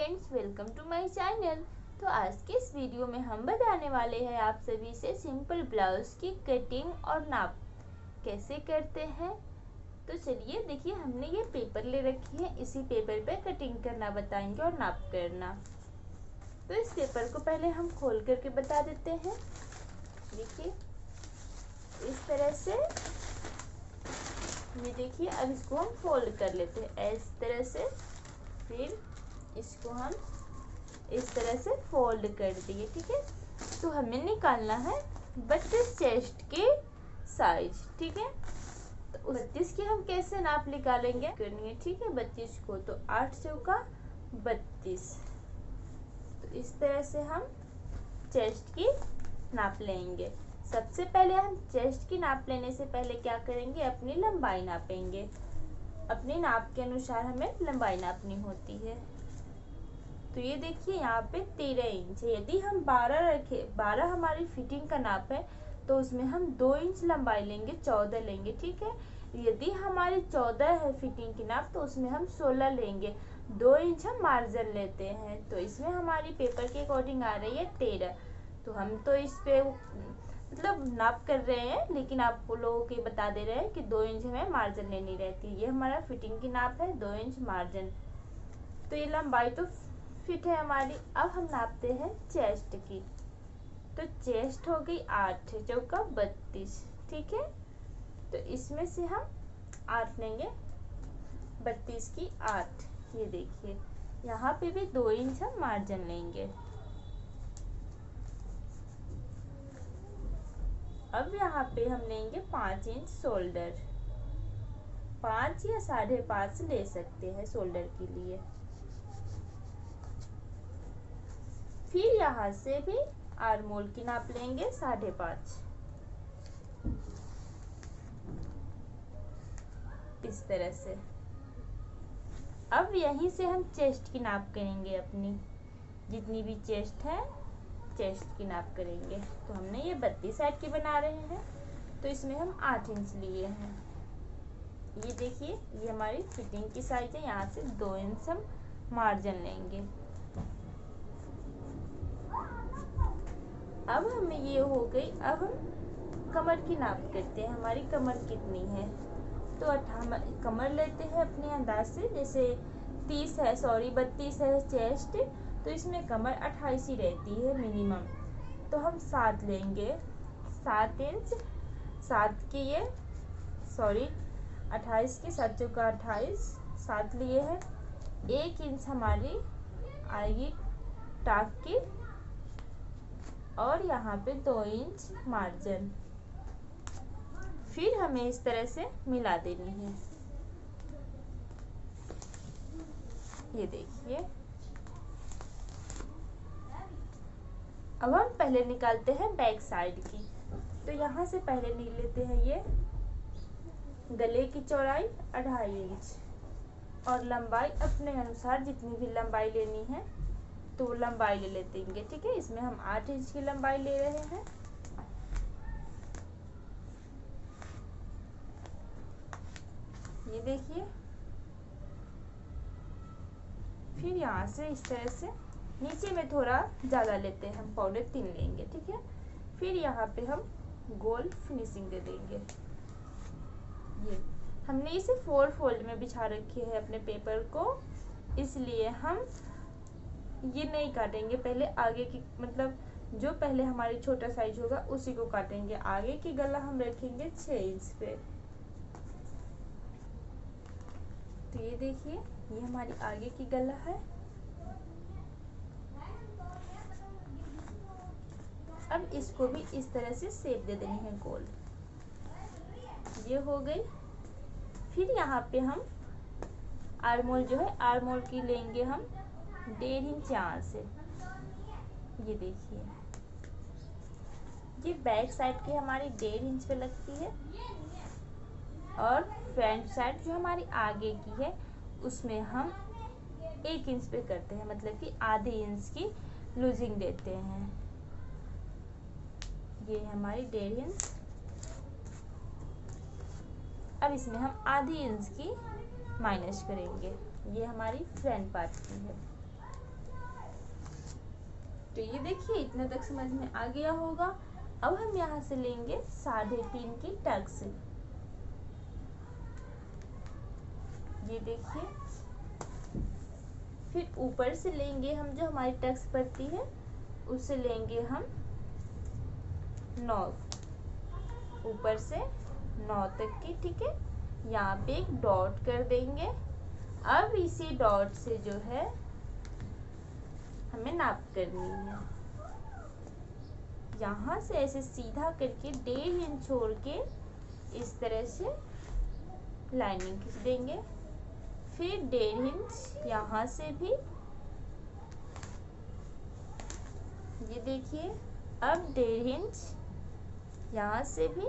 Friends, welcome to my channel. तो आज के इस वीडियो में हम बताने वाले हैं आप सभी से सिंपल ब्लाउज की कटिंग और नाप कैसे करते हैं। तो चलिए देखिए, हमने ये पेपर ले रखी है, इसी पेपर पे कटिंग करना बताएंगे और नाप करना। तो इस पेपर को पहले हम खोल करके बता देते हैं। देखिए इस तरह से, ये देखिए। अब इसको हम फोल्ड कर लेते हैं इस तरह से, फिर इसको हम इस तरह से फोल्ड कर दिए। ठीक है, तो हमें निकालना है 32 चेस्ट के साइज। ठीक है, तो 32 की हम कैसे नाप निकालेंगे करनी है। ठीक है, 32 को तो 8 चौका 32। तो इस तरह से हम चेस्ट की नाप लेंगे। सबसे पहले हम चेस्ट की नाप लेने से पहले क्या करेंगे, अपनी लंबाई नापेंगे। अपने नाप के अनुसार हमें लंबाई नापनी होती है। तो ये देखिए यहाँ पे 13 इंच है। यदि हम 12 रखे, 12 हमारी फिटिंग का नाप है, तो उसमें हम 2 इंच लंबाई लेंगे, 14 लेंगे। ठीक है, यदि हमारी 14 है फिटिंग की नाप, तो उसमें हम 16 लेंगे, 2 इंच हम मार्जिन लेते हैं। तो इसमें हमारी पेपर के अकॉर्डिंग आ रही है 13। तो हम तो इस पे मतलब नाप कर रहे हैं, लेकिन आप लोगों के बता दे रहे हैं कि 2 इंच हमें मार्जिन लेनी रहती है। ये हमारा फिटिंग की नाप है, 2 इंच मार्जिन। तो ये लंबाई तो फिट है हमारी। अब हम नापते हैं चेस्ट की। तो चेस्ट हो गई 8 चौका 32। ठीक है, तो इसमें से हम 8 लेंगे, 32 की 8। ये देखिए यहाँ पे भी 2 इंच हम मार्जिन लेंगे। अब यहाँ पे हम लेंगे 5 इंच शोल्डर, 5 या 5.5 ले सकते हैं शोल्डर के लिए। फिर यहाँ से भी आर्म होल की नाप लेंगे 5.5, इस तरह से। अब यहीं से हम चेस्ट की नाप करेंगे, अपनी जितनी भी चेस्ट है चेस्ट की नाप करेंगे। तो हमने ये 32 साइड की बना रहे हैं, तो इसमें हम 8 इंच लिए हैं। ये देखिए ये हमारी फिटिंग की साइज है, यहाँ से 2 इंच हम मार्जिन लेंगे। अब हमें ये हो गई। अब हम कमर की नाप करते हैं, हमारी कमर कितनी है। तो कमर लेते हैं अपने अंदाज से, जैसे 32 है चेस्ट, तो इसमें कमर 28 ही रहती है मिनिमम। तो हम 7 लेंगे, 7 इंच। 7 के ये 28 के 7 चौका 28, 7 लिए हैं। 1 इंच हमारी आएगी टाक की, और यहाँ पे 2 इंच मार्जिन। फिर हमें इस तरह से मिला देनी है। ये देखिए, अब हम पहले निकालते हैं बैक साइड की। तो यहाँ से पहले निकाल लेते हैं ये गले की चौड़ाई 2.5 इंच, और लंबाई अपने अनुसार जितनी भी लंबाई लेनी है तो वो लंबाई ले लेते हैं। ठीक है, इसमें हम 8 इंच की लंबाई ले रहे हैं। ये देखिए, फिर यहाँ से इस तरह से नीचे में थोड़ा ज़्यादा लेते हैं, हम 3.25 लेंगे। ठीक है, फिर यहाँ पे हम गोल फिनिशिंग दे देंगे। ये हमने इसे 4 फोल्ड में बिछा रखी है अपने पेपर को, इसलिए हम ये नहीं काटेंगे। पहले आगे की, मतलब जो पहले हमारी छोटा साइज होगा उसी को काटेंगे। आगे की गला हम रखेंगे 6 इंच पे। तो ये देखिए ये हमारी आगे की गला है। अब इसको भी इस तरह से शेप दे देनी है गोल। ये हो गई। फिर यहाँ पे हम आर्म होल जो है, आर्म होल की लेंगे हम 1.5 इंच यहाँ से। ये देखिए ये बैक साइड की हमारी 1.5 इंच पे लगती है, और फ्रंट साइड जो हमारी आगे की है उसमें हम 1 इंच पे करते हैं, मतलब कि आधे इंच की लूजिंग देते हैं। ये हमारी 1.5 इंच। अब इसमें हम आधी इंच की माइनस करेंगे। ये हमारी फ्रंट पार्ट की है। तो ये देखिए इतना तक समझ में आ गया होगा। अब हम यहाँ से लेंगे 3.5 की टक्स। ये देखिए, फिर ऊपर से लेंगे हम जो हमारी टक्स पड़ती है उससे लेंगे हम 9, ऊपर से 9 तक की, ठीक है। यहाँ पे एक डॉट कर देंगे। अब इसी डॉट से जो है हमें नाप करनी है। यहाँ से ऐसे सीधा करके 1.5 इंच छोड़ के इस तरह से लाइनिंग खींच देंगे। फिर 1.5 इंच यहाँ से भी, ये देखिए। अब 1.5 इंच यहाँ से भी,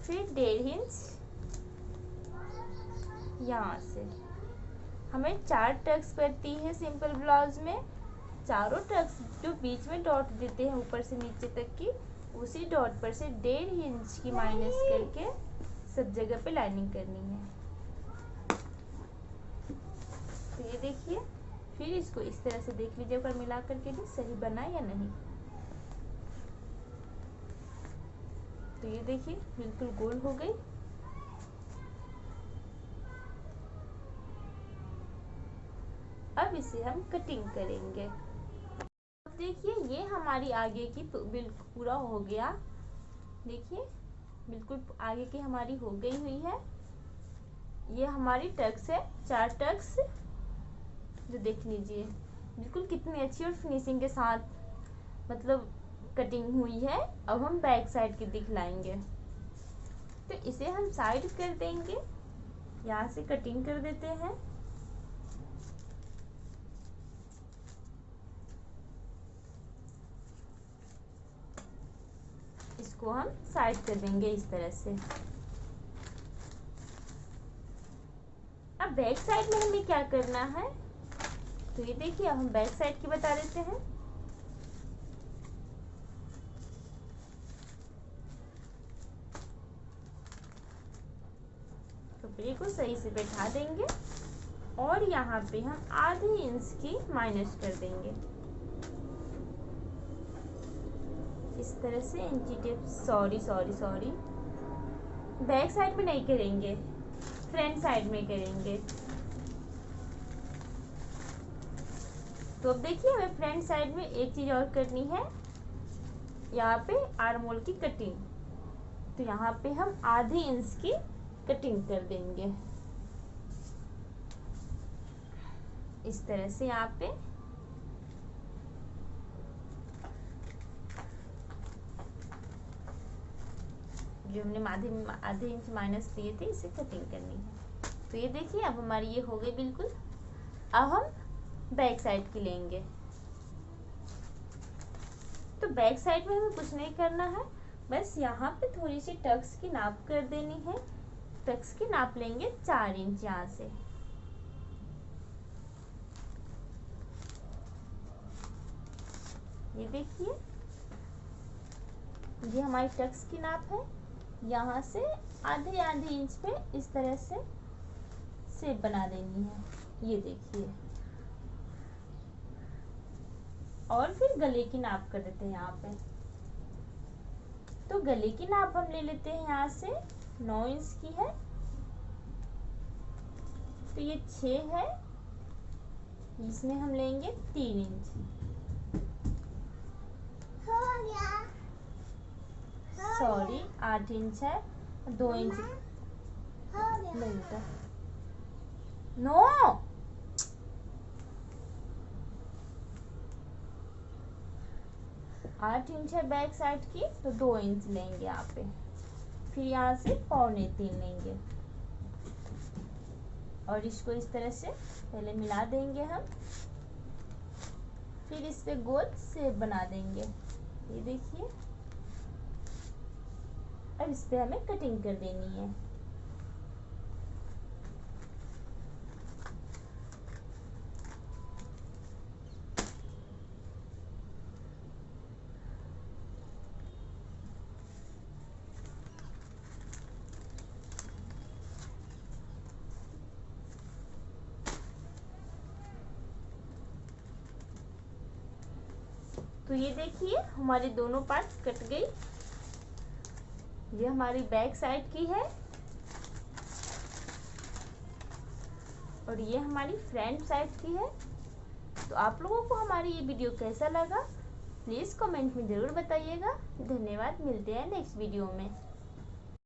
फिर 1.5 इंच यहाँ से। हमें 4 टक्स पड़ती है सिंपल ब्लाउज में। चारों टक्स जो बीच में डॉट देते हैं ऊपर से नीचे तक की, उसी डॉट पर से 1.5 इंच की माइनस करके सब जगह पे लाइनिंग करनी है। तो ये देखिए, फिर इसको इस तरह से देख लीजिए अगर मिला करके भी सही बना या नहीं। तो ये देखिए बिल्कुल गोल हो गई। अब इसे हम कटिंग करेंगे। अब देखिए ये हमारी आगे की बिल्कुल पूरा हो गया। देखिए बिल्कुल आगे की हमारी हो गई हुई है। ये हमारी टक्स है, 4 टक्स जो देख लीजिए बिल्कुल कितनी अच्छी और फिनिशिंग के साथ मतलब कटिंग हुई है। अब हम बैक साइड की दिखलाएंगे। तो इसे हम साइड कर देंगे, यहाँ से कटिंग कर देते हैं। इसको हम साइड कर देंगे इस तरह से। अब बैक साइड में हमें क्या करना है, तो ये देखिए अब हम बैक साइड की बता देते हैं। कपड़े को सही से बैठा देंगे और यहाँ पे हम आधे इंच की माइनस कर देंगे इस तरह से। इंची टेप सॉरी बैक साइड में नहीं करेंगे, फ्रंट साइड में करेंगे। तो अब देखिए हमें फ्रंट साइड में एक चीज और करनी है, यहाँ पे आर्म होल की कटिंग। तो यहाँ पे हम आधे इंच की कटिंग कर देंगे इस तरह से। यहाँ पे जो हमने आधे इंच माइनस दिए थे इसे कटिंग करनी है। तो ये देखिए अब हमारी ये हो गई बिल्कुल। अब हम बैक साइड की लेंगे। तो बैक साइड में हमें कुछ नहीं करना है, बस यहाँ पे थोड़ी सी टक्स की नाप कर देनी है। टक्स की नाप लेंगे 4 इंच यहाँ से। ये देखिए ये हमारी टक्स की नाप है। यहाँ से आधे इंच पे इस तरह से शेप बना देनी है, ये देखिए। और फिर गले की नाप कर देते हैं यहाँ पे। तो गले की नाप हम ले लेते हैं यहाँ से 9 इंच की है। तो ये 6 है, इसमें हम लेंगे 3 इंच। सॉरी 8 इंच है, 2 इंच नहीं बेटा, नो 8 इंच है बैक साइड की, तो 2 इंच लेंगे यहाँ पे। फिर यहाँ से 3.25 लेंगे और इसको इस तरह से पहले मिला देंगे हम। फिर इस पे गोल शेप बना देंगे, ये देखिए। अब इस पे हमें कटिंग कर देनी है। तो ये देखिए हमारी दोनों पार्ट्स कट गई। ये हमारी बैक साइड की है और ये हमारी फ्रंट साइड की है। तो आप लोगों को हमारी ये वीडियो कैसा लगा प्लीज़ कमेंट में ज़रूर बताइएगा। धन्यवाद, मिलते हैं नेक्स्ट वीडियो में।